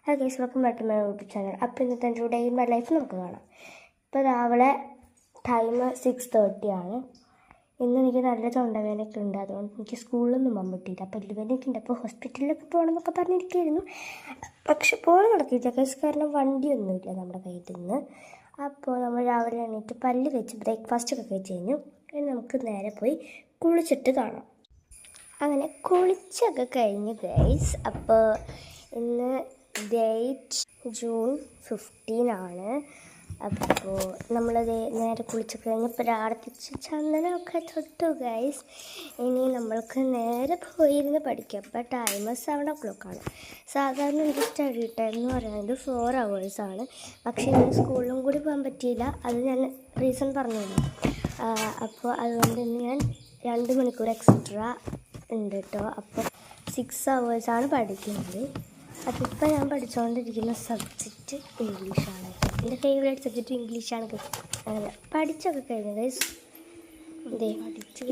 Hi guys, welcome back to my YouTube channel. അപ്പോൾ ഇന്നത്തെ എൻ്റെ ഡേ ഇൻ മൈ ലൈഫ് നമുക്ക് കാണാം. ഇപ്പോൾ രാവിലെ ടൈം 6:30 ആണ്. ഇന്ന് എനിക്ക് നല്ല തൊണ്ടവേദനയൊക്കെ ഉണ്ട്, അതുകൊണ്ട് എനിക്ക് സ്കൂളിലൊന്നും പോകാൻ പറ്റിയില്ല. പല്ലുവേദനയൊക്കെ ഉണ്ട്, അപ്പോൾ ഹോസ്പിറ്റലിലൊക്കെ പോകണമെന്നൊക്കെ പറഞ്ഞിരിക്കുകയായിരുന്നു. പക്ഷെ പോകാൻ നടക്കില്ല ഗൈസ്, കാരണം വണ്ടിയൊന്നുമില്ല നമ്മുടെ കയ്യിൽ നിന്ന്. അപ്പോൾ നമ്മൾ രാവിലെ എണീറ്റ് പല്ല് കഴിച്ച് ബ്രേക്ക്ഫാസ്റ്റൊക്കെ കഴിച്ച് കഴിഞ്ഞു. ഇനി നമുക്ക് നേരെ പോയി കുളിച്ചിട്ട് കാണാം. അങ്ങനെ കുളിച്ചൊക്കെ കഴിഞ്ഞു ഗൈസ്. അപ്പോൾ ഇന്ന് ഡേറ്റ് ജൂൺ 15 ആണ്. അപ്പോൾ നമ്മളത് നേരെ കുളിച്ച് കഴിഞ്ഞ് പ്രാർത്ഥിച്ച് ചന്ദനമൊക്കെ തൊട്ടു ഗൈസ്. ഇനി നമ്മൾക്ക് നേരെ പോയിരുന്ന് പഠിക്കാം. അപ്പോൾ ടൈം 7 ആണ്. സാധാരണ എനിക്ക് സ്റ്റഡി ടൈം എന്ന് പറയുന്നത് 4 hours ആണ്. പക്ഷേ ഇന്ന് സ്കൂളിലും കൂടി പോകാൻ പറ്റിയില്ല, അത് ഞാൻ റീസൺ പറഞ്ഞില്ല. അപ്പോൾ അതുകൊണ്ട് ഇന്ന് ഞാൻ 2 മണിക്കൂർ എക്സ്ട്രാ ഉണ്ട് കേട്ടോ. അപ്പോൾ 6 hours ആണ് പഠിക്കുന്നത്. അപ്പോൾ ഇപ്പോൾ ഞാൻ പഠിച്ചുകൊണ്ടിരിക്കുന്ന സബ്ജക്റ്റ് ഇംഗ്ലീഷാണ്. എൻ്റെ ഫേവറേറ്റ് സബ്ജക്റ്റ് ഇംഗ്ലീഷാണ്. അങ്ങനെ പഠിച്ചൊക്കെ കഴിഞ്ഞു ഗൈസ്. ഇതേ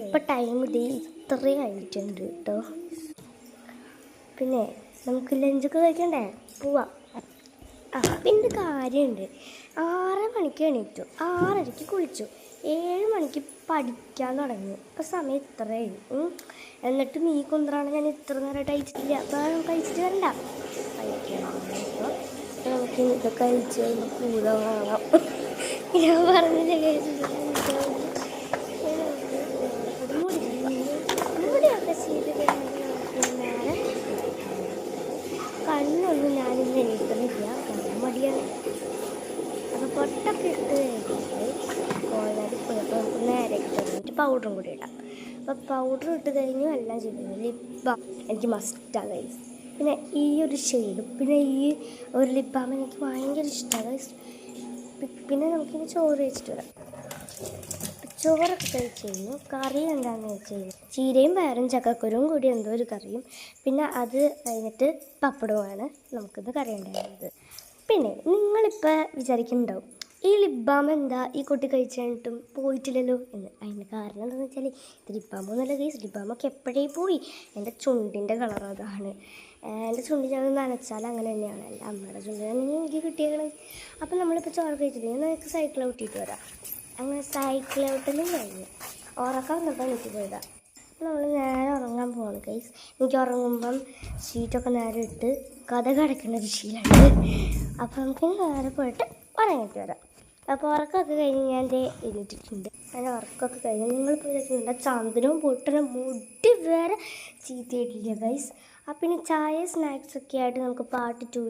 ഇപ്പം ടൈം ഇത്രയും ആയിട്ടുണ്ട് കേട്ടോ. പിന്നെ നമുക്ക് ലഞ്ചൊക്കെ കഴിക്കണ്ടേ, പോവാം. പിന്നെ കാര്യമുണ്ട്, 6 മണിക്ക് എണീറ്റു, 6:30 കുളിച്ചു, 7 മണിക്ക് പഠിക്കാൻ തുടങ്ങി. ഇപ്പോൾ സമയം ഇത്രയായി. എന്നിട്ടും ഈ കുന്ത്രാണ് ഞാൻ ഇത്ര നേരമായിട്ട് അയച്ചിട്ടില്ല. അപ്പോൾ കഴിച്ചിട്ട് വരണ്ട, കഴിക്കണം. അപ്പോൾ നമുക്ക് ഇതൊക്കെ കഴിച്ച് കഴിയുമ്പോൾ കൂടെ കാണാം. ഞാൻ പറഞ്ഞില്ല കഴിച്ചിട്ട് മുടിയൊക്കെ ചെയ്ത് കഴിഞ്ഞാൽ കണ്ണൊന്നും ഞാനിന്ന് എഴുതുന്നില്ല, കാരണം മടിയാണ്. അപ്പോൾ പൊട്ടൊക്കെ ഇട്ട് കഴിഞ്ഞിട്ട് കോളാരി പോയപ്പോൾ നമുക്ക് നേരെ ഇട്ട് പൗഡറും കൂടി ഇടാം. അപ്പോൾ പൗഡർ ഇട്ട് കഴിഞ്ഞു എല്ലാം ചെയ്തു. ലിപ് ബാം എനിക്ക് മസ്റ്റാണ് ഗൈസ്. പിന്നെ ഈ ഒരു ഷെയ്ഡും പിന്നെ ഈ ഒരു ലിപ് ബാം എനിക്ക് ഭയങ്കര ഇഷ്ടമാണ് ഗൈസ്. പിന്നെ നമുക്കിനി ചോറ് വെച്ചിട്ട് വരാം. ചോറൊക്കെ കഴിച്ച് കഴിഞ്ഞു. കറി എന്താണെന്ന് വെച്ച് കഴിഞ്ഞാൽ ചീരയും പയറും ചക്കക്കുരുവും കൂടി എന്തോ ഒരു കറിയും, പിന്നെ അത് കഴിഞ്ഞിട്ട് പപ്പടവുമാണ് നമുക്കിത് കറി ഉണ്ടായിരുന്നത്. പിന്നെ നിങ്ങളിപ്പോൾ വിചാരിക്കുന്നുണ്ടാവും, ഈ ലിപ് ബാം എന്താ ഈ കുട്ടി കഴിച്ച് കഴിഞ്ഞിട്ടും പോയിട്ടില്ലല്ലോ എന്ന്. അതിന് കാരണം എന്താണെന്ന് വെച്ചാൽ ഇത് ലിപ് ബാമൊന്നുമല്ല ഗൈസ്, ലിപ് ബാമൊക്കെ എപ്പോഴേ പോയി. എൻ്റെ ചുണ്ടിൻ്റെ കളർ അതാണ്. എൻ്റെ ചുണ്ടി ഞാൻ നനച്ചാൽ അങ്ങനെ തന്നെയാണ്. എൻ്റെ അമ്മയുടെ ചുണ്ടി തന്നെയാണ് എനിക്ക് കിട്ടിയത്. അപ്പോൾ നമ്മളിപ്പോൾ ചോറ് കഴിച്ചിട്ട് നമുക്ക് സൈക്കിൾ ഔട്ടിയിട്ട് വരാം. അങ്ങനെ സൈക്കിൾ ഔട്ടിലും കഴിഞ്ഞു ഉറക്കം വന്നപ്പോൾ എനിക്ക് പോയതാണ്. നമ്മൾ നേരെ ഉറങ്ങാൻ പോകണം ഗൈസ്. എനിക്ക് ഉറങ്ങുമ്പം ഷീറ്റൊക്കെ നേരെ ഇട്ട് കഥ കടക്കുന്ന ഒരു ശീലമുണ്ട്. അപ്പോൾ നമുക്ക് നേരെ പോയിട്ട് ഉറങ്ങിയിട്ട് വരാം. അപ്പോൾ ഉറക്കമൊക്കെ കഴിഞ്ഞ് ഞാൻ എഴുതിയിട്ടുണ്ട്. അങ്ങനെ ഉറക്കമൊക്കെ കഴിഞ്ഞ് നിങ്ങളിപ്പോൾ ഇതൊക്കെ ചന്ദ്രനും പൊട്ടനും മുടി വേറെ ചീത്തയായിട്ടില്ല ഗൈസ്. അപ്പം പിന്നെ ചായ സ്നാക്സൊക്കെ ആയിട്ട് നമുക്ക് പാർട്ട് 2